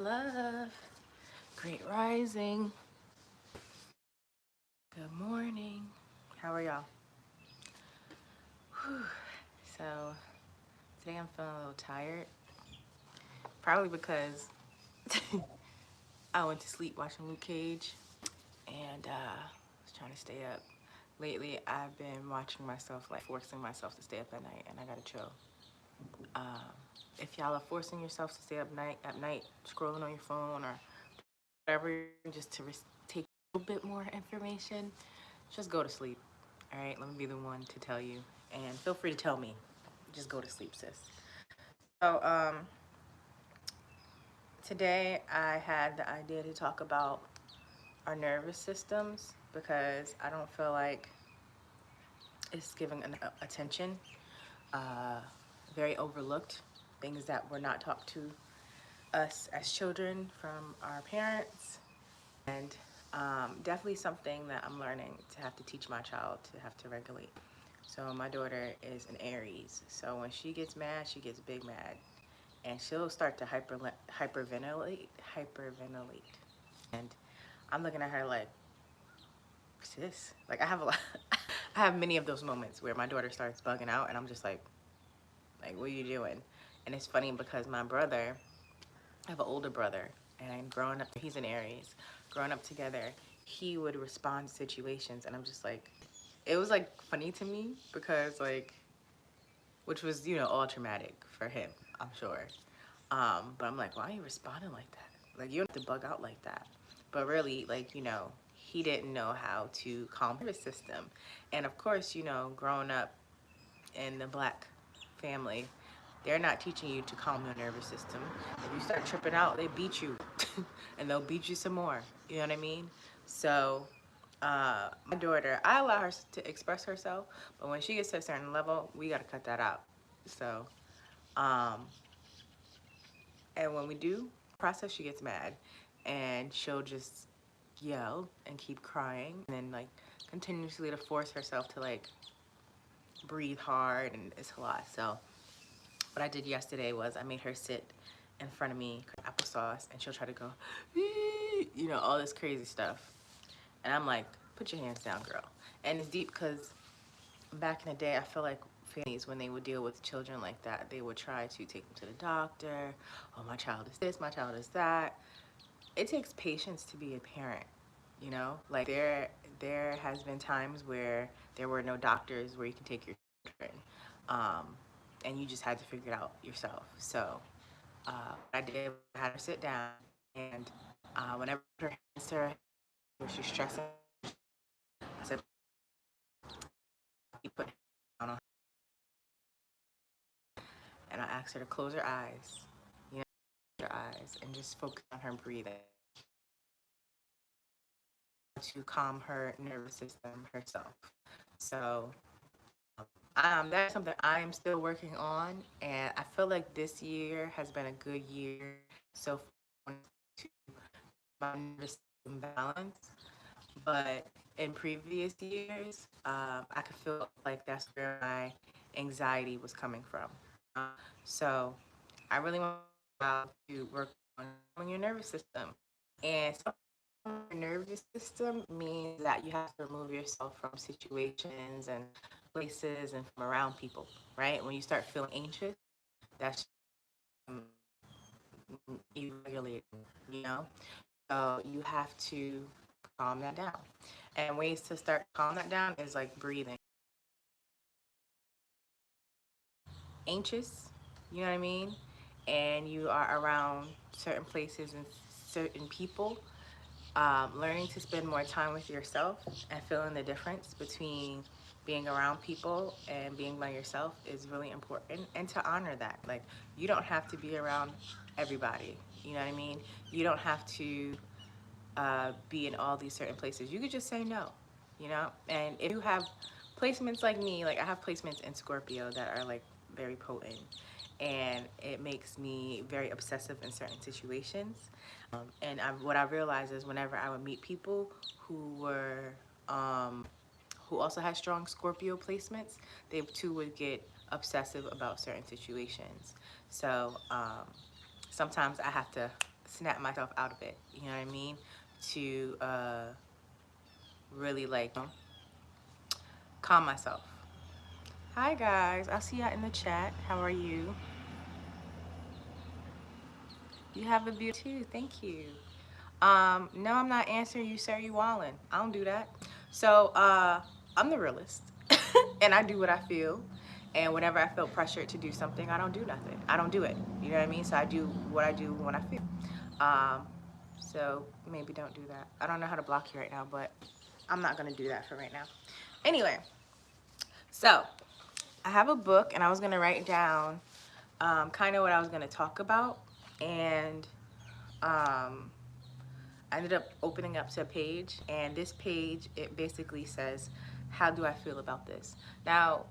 Love, great rising, good morning. How are y'all? Whew. So today I'm feeling a little tired, probably because I went to sleep watching Luke Cage and was trying to stay up. Lately, I've been watching myself, like forcing myself to stay up at night, and I gotta chill. Um, if y'all are forcing yourself to stay up at night, scrolling on your phone or whatever, just to take a little bit more information, just go to sleep. All right, let me be the one to tell you, and feel free to tell me. Just go to sleep, sis. So, today I had the idea to talk about our nervous systems because I don't feel like it's given enough attention. Uh, Very overlooked, things that were not taught to us as children from our parents, and definitely something that I'm learning to have to teach my child to have to regulate. So my daughter is an Aries, so when she gets mad, she gets big mad, and she'll start to hyperventilate. And I'm looking at her like, sis, like I have a lot, I have many of those moments where my daughter starts bugging out, and I'm just like, what are you doing? And it's funny because my brother, I have an older brother, and growing up, he's an Aries. Growing up together, he would respond to situations, and I'm just like, it was like funny to me because like, which was all traumatic for him, I'm sure. But I'm like, why are you responding like that? Like you don't have to bug out like that. But really, like he didn't know how to calm his system, and of course, growing up in the black family, they're not teaching you to calm your nervous system. If you start tripping out, they beat you, and they'll beat you some more. You know what I mean? So, my daughter, I allow her to express herself, but when she gets to a certain level, we gotta cut that out. So, um, and when we do process, she gets mad, and she'll just yell and keep crying, and then like continuously to force herself to like breathe hard, and it's a lot. So what I did yesterday was I made her sit in front of me, applesauce, and she'll try to go, all this crazy stuff. And I'm like, put your hands down, girl. And it's deep because back in the day, I feel like families, when they would deal with children like that, they would try to take them to the doctor. Oh, my child is this, my child is that. It takes patience to be a parent, Like there has been times where there were no doctors where you can take your children, um, and you just had to figure it out yourself. So what I did, I had her sit down, and whenever her hands to her head, where she's stressing, I said, you put her down on her, and I asked her to close her eyes, close her eyes, and just focus on her breathing to calm her nervous system herself. So that's something I am still working on, and I feel like this year has been a good year so far to my nervous system balance. But in previous years, I could feel like that's where my anxiety was coming from. So I really want to work on your nervous system. And your nervous system means that you have to remove yourself from situations and places and from around people, right? When you start feeling anxious, that's um, regulating, you know? So you have to calm that down. And ways to start calm that down is like breathing. Anxious, you know what I mean? And you are around certain places and certain people, learning to spend more time with yourself and feeling the difference between being around people and being by yourself is really important, and to honor that. Like, you don't have to be around everybody, you know what I mean? You don't have to be in all these certain places. You could just say no, and if you have placements like me, like I have placements in Scorpio that are like very potent, and it makes me very obsessive in certain situations. And what I realized is whenever I would meet people who were who also had strong Scorpio placements, they too would get obsessive about certain situations. So sometimes I have to snap myself out of it, you know what I mean? To really like calm myself. Hi guys, I see y'all in the chat. How are you? You have a beautiful too. Thank you. No, I'm not answering you, sir. You wildin'. I don't do that. So, I'm the realist, and I do what I feel. And whenever I feel pressured to do something, I don't do nothing. I don't do it. You know what I mean? So I do what I do when I feel. Um, so maybe don't do that. I don't know how to block you right now, but I'm not gonna do that for right now. Anyway, so I have a book, and I was gonna write down kind of what I was gonna talk about, and um, I ended up opening up to a page, and this page, it basically says, how do I feel about this? Now,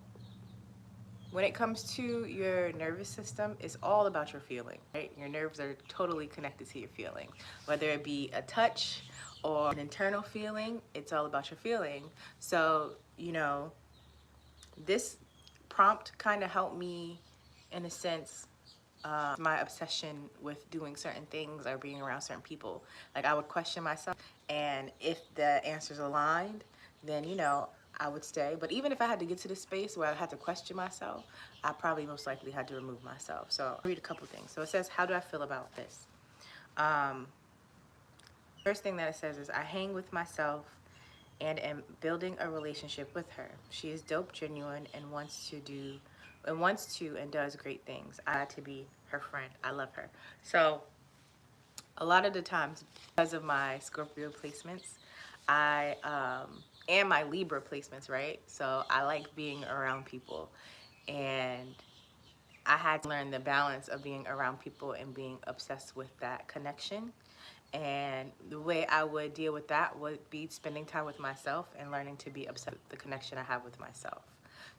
when it comes to your nervous system, it's all about your feeling, right? Your nerves are totally connected to your feelings. Whether it be a touch or an internal feeling, it's all about your feeling. So, you know, this prompt kind of helped me, in a sense, my obsession with doing certain things or being around certain people. Like, I would question myself, and if the answers aligned, then, you know, I would stay. But even if I had to get to the space where I had to question myself, I probably most likely had to remove myself. So I'll read a couple things. So it says, how do I feel about this? Um, First thing that it says is, I hang with myself and am building a relationship with her. She is dope, genuine, and wants to and does great things. I had to be her friend. I love her. So a lot of the times, because of my Scorpio placements, I and my Libra placements, right? So I like being around people, and I had to learn the balance of being around people and being obsessed with that connection. And the way I would deal with that would be spending time with myself and learning to be obsessed with the connection I have with myself.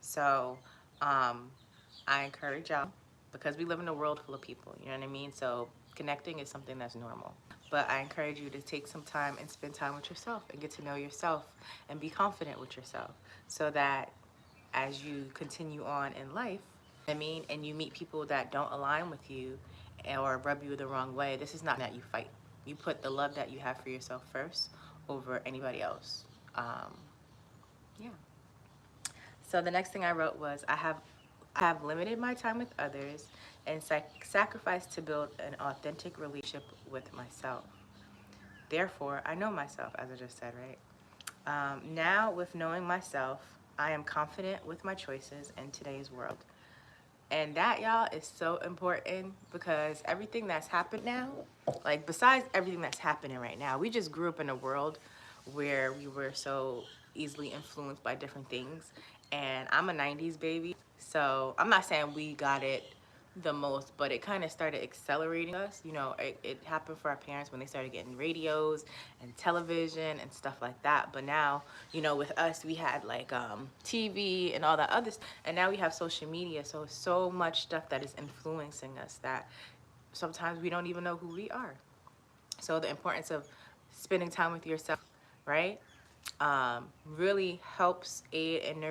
So I encourage y'all, because we live in a world full of people, you know what I mean? So connecting is something that's normal. But I encourage you to take some time and spend time with yourself and get to know yourself and be confident with yourself, so that as you continue on in life, I mean, and you meet people that don't align with you or rub you the wrong way, this is not that you fight. You put the love that you have for yourself first over anybody else. Yeah. So the next thing I wrote was, I have limited my time with others and sacrificed to build an authentic relationship with myself. Therefore, I know myself, as I just said, right? Now, with knowing myself, I am confident with my choices in today's world. And that, y'all, is so important, because everything that's happened now, like besides everything that's happening right now, we just grew up in a world where we were so easily influenced by different things. And I'm a 90s baby, so I'm not saying we got it the most, but it kind of started accelerating us. You know, it happened for our parents when they started getting radios and television and stuff like that. But now, you know, with us, we had like TV and all that other stuff, and now we have social media. So much stuff that is influencing us that sometimes we don't even know who we are. So the importance of spending time with yourself, right? Really helps aid in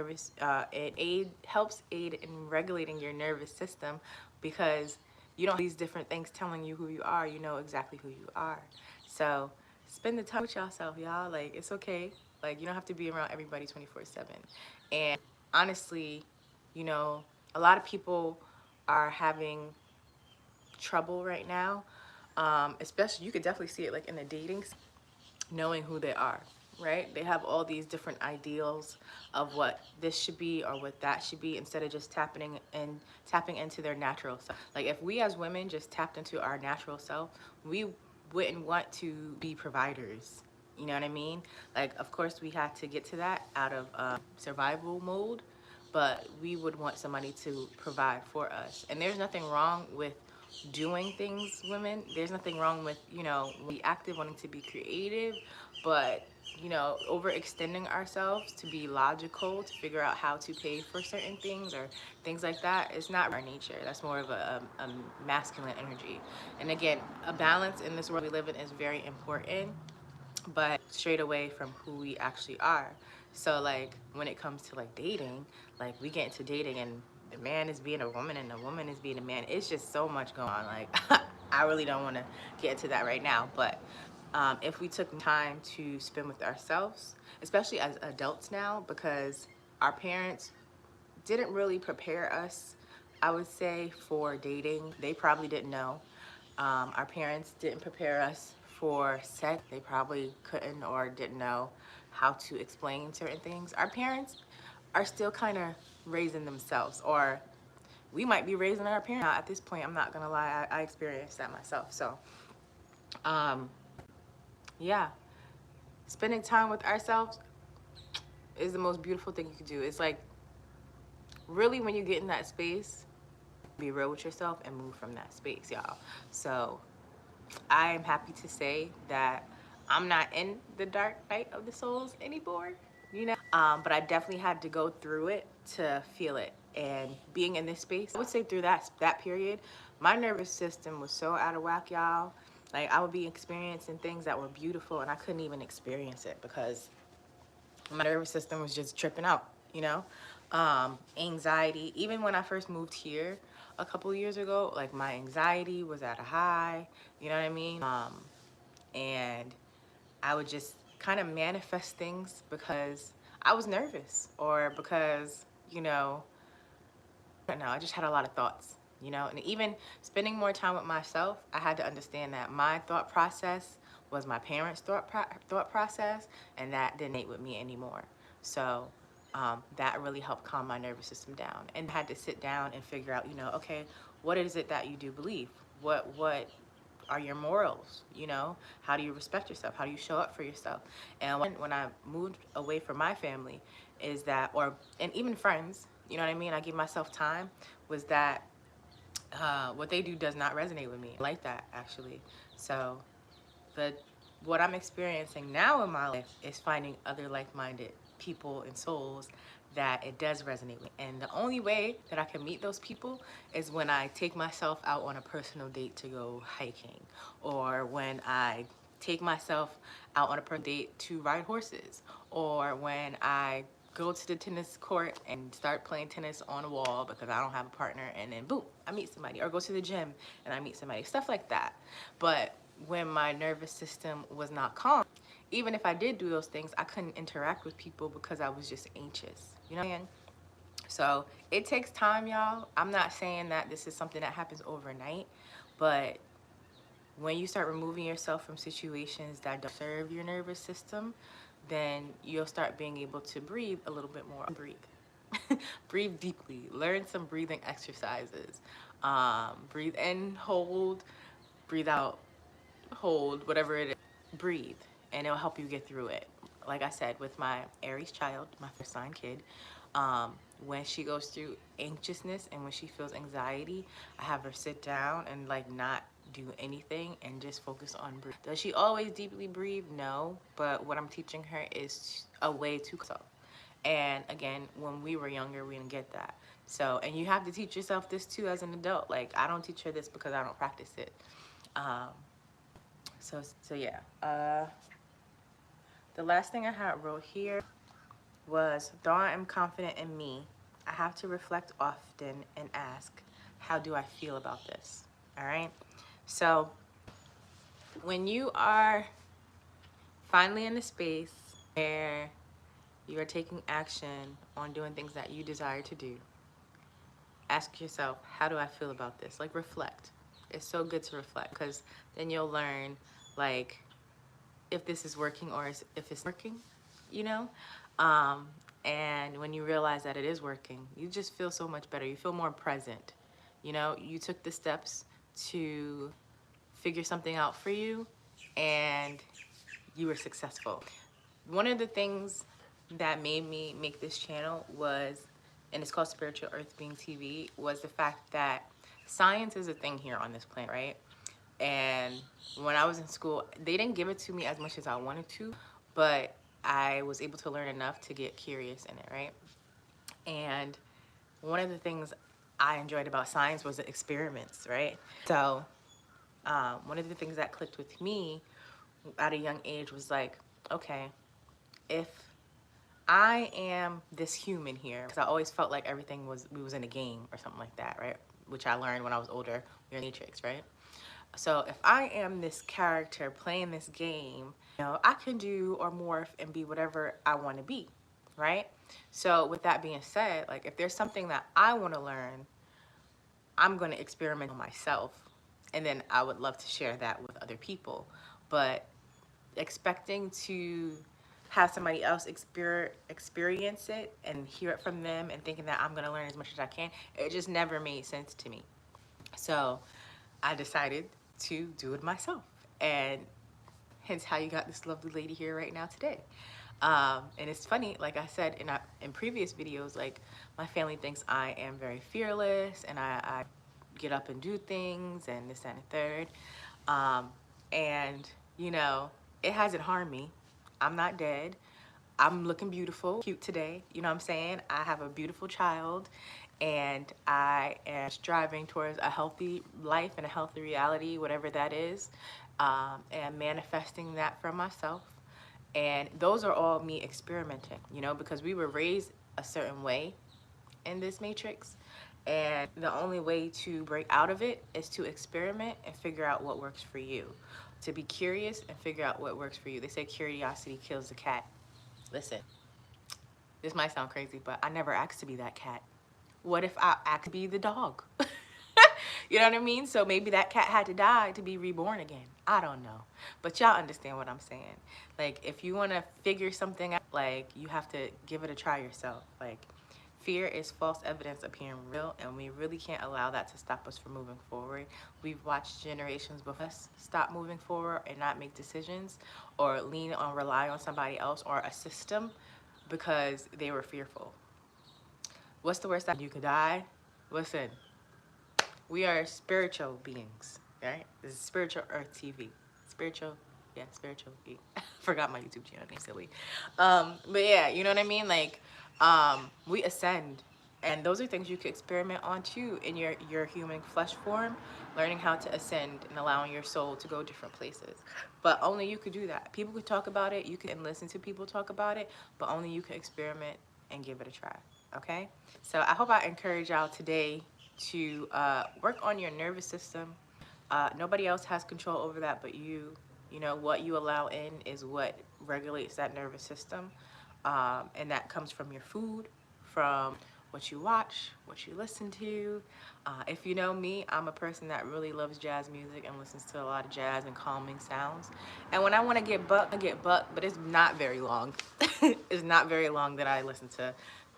helps aid in regulating your nervous system, because you don't have these different things telling you who you are. You know exactly who you are. So spend the time with yourself, y'all. Like, it's okay. Like, you don't have to be around everybody 24/7. And honestly, you know, a lot of people are having trouble right now. Especially, you could definitely see it like in the dating, knowing who they are, right? They have all these different ideals of what this should be or what that should be, instead of just tapping into their natural self. Like, if we as women just tapped into our natural self, we wouldn't want to be providers. You know what I mean? Like, of course, we had to get to that out of survival mode, but we would want somebody to provide for us. And there's nothing wrong with doing things, women. There's nothing wrong with, you know, be active, wanting to be creative, but, you know, overextending ourselves to be logical, to figure out how to pay for certain things or things like that, is not our nature. That's more of a masculine energy. And again, a balance in this world we live in is very important, but straight away from who we actually are. So like, when it comes to like dating, like we get into dating and the man is being a woman and the woman is being a man, it's just so much going on. Like I really don't want to get into that right now, but if we took time to spend with ourselves, especially as adults now, because our parents didn't really prepare us, I would say, for dating. They probably didn't know. Our parents didn't prepare us for sex. They probably couldn't or didn't know how to explain certain things. Our parents are still kind of raising themselves, or we might be raising our parents. Now, at this point, I'm not gonna lie, I experienced that myself. So, um, yeah, spending time with ourselves is the most beautiful thing you can do. It's like really when you get in that space, be real with yourself and move from that space, y'all. So I am happy to say that I'm not in the dark night of the souls anymore, you know. But I definitely had to go through it to feel it. And being in this space, I would say through that period, my nervous system was so out of whack, y'all. Like I would be experiencing things that were beautiful, and I couldn't even experience it because my nervous system was just tripping out, you know. Anxiety, even when I first moved here a couple years ago, like my anxiety was at a high, you know what I mean? And I would just kind of manifest things because I was nervous, or because, you know, I don't know, I just had a lot of thoughts, you know. And even spending more time with myself, I had to understand that my thought process was my parents' thought process, and that didn't mate with me anymore. So that really helped calm my nervous system down, and had to sit down and figure out, you know, okay, what is it that you do believe? What are your morals? You know, how do you respect yourself? How do you show up for yourself? And when I moved away from my family, is that, or and even friends, you know what I mean? I give myself time. Was that what they do does not resonate with me like that, actually. So the what I'm experiencing now in my life is finding other like-minded people and souls that it does resonate with. And the only way that I can meet those people is when I take myself out on a personal date to go hiking, or when I take myself out on a personal date to ride horses, or when I go to the tennis court and start playing tennis on a wall because I don't have a partner, and then boom, I meet somebody, or go to the gym and I meet somebody, stuff like that. But when my nervous system was not calm, even if I did do those things, I couldn't interact with people because I was just anxious, you know what I mean? So it takes time, y'all. I'm not saying that this is something that happens overnight, but when you start removing yourself from situations that don't serve your nervous system, then you'll start being able to breathe a little bit more. Breathe. Breathe deeply. Learn some breathing exercises. Breathe in, hold, breathe out, hold, whatever it is. Breathe, and it'll help you get through it. Like I said, with my Aries child, my first sign kid, when she goes through anxiousness and when she feels anxiety, I have her sit down and like not do anything and just focus on breathe. Does she always deeply breathe? No, but what I'm teaching her is a way to self. And again, when we were younger, we didn't get that. So, and you have to teach yourself this too as an adult. Like, I don't teach her this because I don't practice it. Um, so yeah. The last thing I had wrote here was, though I am confident in me, I have to reflect often and ask, how do I feel about this? All right. So when you are finally in a space where you are taking action on doing things that you desire to do, ask yourself, how do I feel about this? Like, reflect. It's so good to reflect, because then you'll learn, like, if this is working or if it's working, you know? And when you realize that it is working, you just feel so much better. You feel more present. You know, you took the steps to figure something out for you, and you were successful. One of the things that made me make this channel was, and it's called Spiritual Earth Being TV, was the fact that science is a thing here on this planet, right? And when I was in school, they didn't give it to me as much as I wanted to, but I was able to learn enough to get curious in it, right? And one of the things I enjoyed about science was the experiments, right? So one of the things that clicked with me at a young age was like, okay, if I am this human here, because I always felt like everything was, we was in a game or something like that, right? Which I learned when I was older, we were in the Matrix, right? So if I am this character playing this game, you know, I can do or morph and be whatever I want to be, right? So with that being said, like if there's something that I want to learn, I'm going to experiment on myself, and then I would love to share that with other people. But expecting to have somebody else experience it and hear it from them and thinking that I'm going to learn as much as I can, it just never made sense to me. So I decided to do it myself, and hence how you got this lovely lady here right now today. And it's funny, like I said in previous videos, like my family thinks I am very fearless and I get up and do things and this, that, and the third. And, you know, it hasn't harmed me. I'm not dead. I'm looking beautiful, cute today. You know what I'm saying? I have a beautiful child, and I am striving towards a healthy life and a healthy reality, whatever that is, and manifesting that for myself. And those are all me experimenting, you know, because we were raised a certain way in this matrix. And the only way to break out of it is to experiment and figure out what works for you. To be curious and figure out what works for you. They say curiosity kills the cat. Listen, this might sound crazy, but I never asked to be that cat. What if I asked to be the dog? You know what I mean? So maybe that cat had to die to be reborn again. I don't know. But y'all understand what I'm saying. Like, if you want to figure something out, like, you have to give it a try yourself. Like, fear is false evidence appearing real, and we really can't allow that to stop us from moving forward. We've watched generations before us stop moving forward and not make decisions or rely on somebody else or a system because they were fearful. What's the worst that you could die? Listen, we are spiritual beings, right? This is Spiritual Earth TV. Spiritual, yeah, spiritual. Forgot my YouTube channel name, silly. But yeah, you know what I mean? Like, we ascend, and those are things you could experiment on too in your human flesh form, learning how to ascend and allowing your soul to go different places. But only you could do that. People could talk about it, you can listen to people talk about it, but only you can experiment and give it a try. Okay? So I hope I encourage y'all today to work on your nervous system. Nobody else has control over that but you. You know, what you allow in is what regulates that nervous system. And that comes from your food, from what you watch, what you listen to. If you know me, I'm a person that really loves jazz music and listens to a lot of jazz and calming sounds. And when I want to get buck, I get buck, but it's not very long. It's not very long that I listen to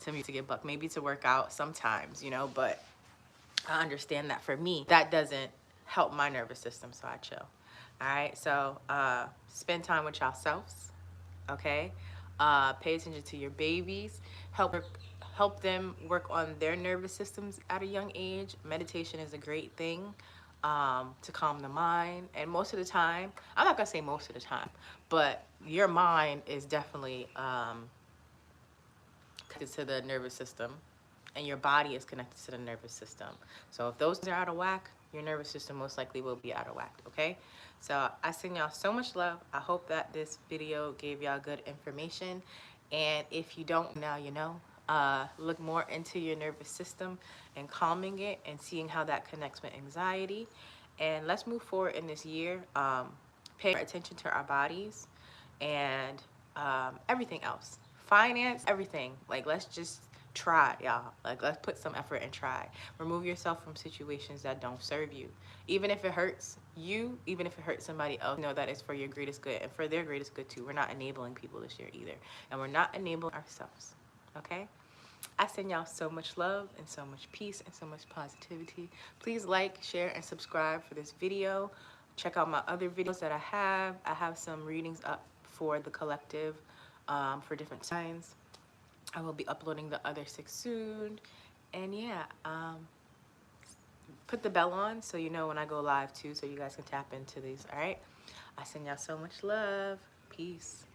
music to get buck. Maybe to work out sometimes, you know, but I understand that for me, that doesn't help my nervous system, so I chill. All right, so spend time with yourselves, okay? Pay attention to your babies. Help them work on their nervous systems at a young age. Meditation is a great thing to calm the mind. And most of the time, I'm not gonna say most of the time, but your mind is definitely connected to the nervous system, and your body is connected to the nervous system. So if those are out of whack, your nervous system most likely will be out of whack, okay? So I send y'all so much love. I hope that this video gave y'all good information. And if you don't, now you know. Look more into your nervous system and calming it and seeing how that connects with anxiety. And let's move forward in this year. Pay attention to our bodies and everything else. Finance, everything. Like, let's just try, y'all. Like, let's put some effort and try. Remove yourself from situations that don't serve you. Even if it hurts you, even if it hurts somebody else, know that it's for your greatest good and for their greatest good too. We're not enabling people this year either. And we're not enabling ourselves, okay? I send y'all so much love and so much peace and so much positivity. Please like, share, and subscribe for this video. Check out my other videos that I have. I have some readings up for the collective for different signs. I will be uploading the other 6 soon. And yeah, put the bell on so you know when I go live too, so you guys can tap into these, all right? I send y'all so much love. Peace.